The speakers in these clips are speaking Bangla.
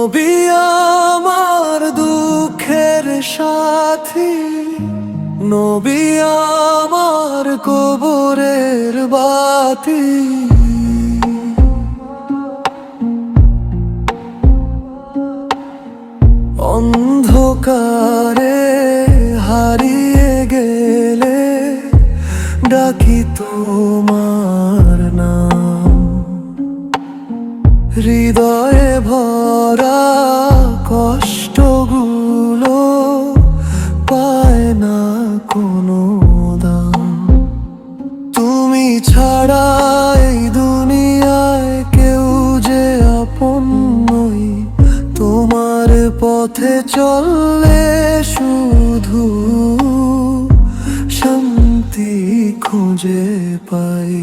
নবী আমার দুঃখের সাথী, নবী আমার কবরের বাতি। অন্ধকারে হারিয়ে গেলে ডাকি তোমার নাম, হৃদয়ে ভরা কষ্টগুলো পায় না কোনো দাম। তুমি ছাড়া এই দুনিয়ায় কেউ যে আপন নই, তোমার পথে চললে শুধু শান্তি খুঁজে পাই।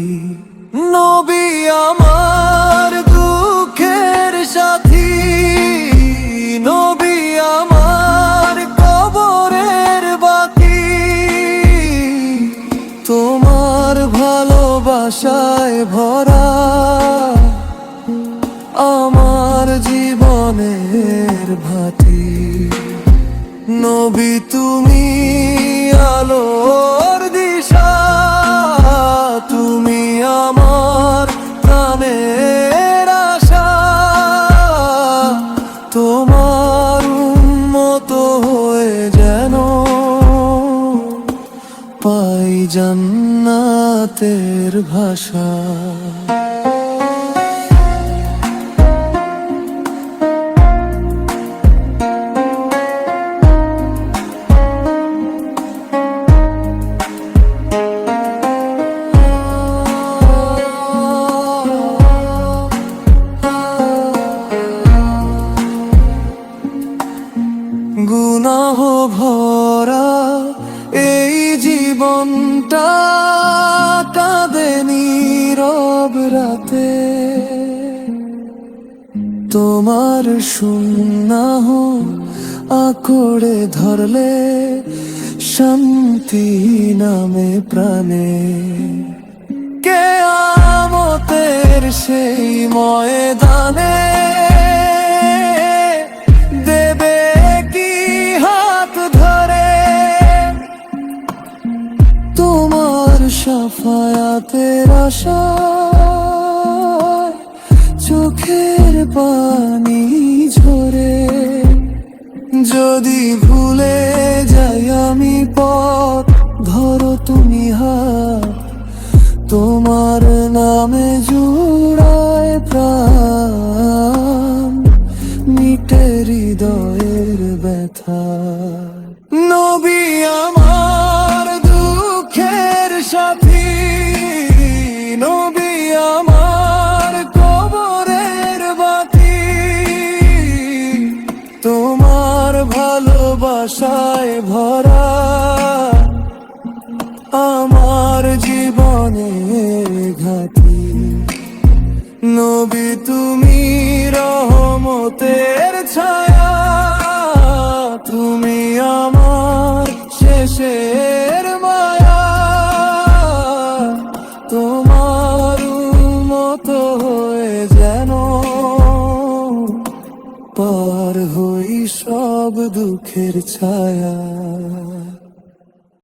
নবী আমার দুঃখের সাথী, নবী আমার কবরের বাতি। তোমার ভালোবাসায় ভরা আমার জীবনের ভাতি। নবী তুমি আলোর দিশা, তুমি আমার প্রাণের আশা। তোমার উম্মত হয়ে যেন পাই জান্নাতের ভাষা। গুনাহ ভরা এই জীবনটা কাঁদে নীরব রাতে। তোমার সুন্নাহ আঁকড়ে ধরলে শান্তি নামে প্রাণে। কিয়ামতের সেই ময়দানে দেবে কি হাত ধরে, তোমার শাফায়াতের আশায় চোখের পানি ঝরে। যদি ভুলে যাই আমি পথ, ধরো তুমি হাত, তোমার নামে জুড়ায় প্রাণ, মিটে হৃদয়ের ব্যথা। নবী আমার দুঃখের সাথী, নবী আমার কবরের বাতি। তোমার ভালোবাসায় ভরা আমার জীবনের ঘাটি। নবী তুমি রহমতের ছায়া, তুমি আমার শেষের মায়া। তোমার মতো হয়ে যেন পার হই সব দুঃখের ছায়া।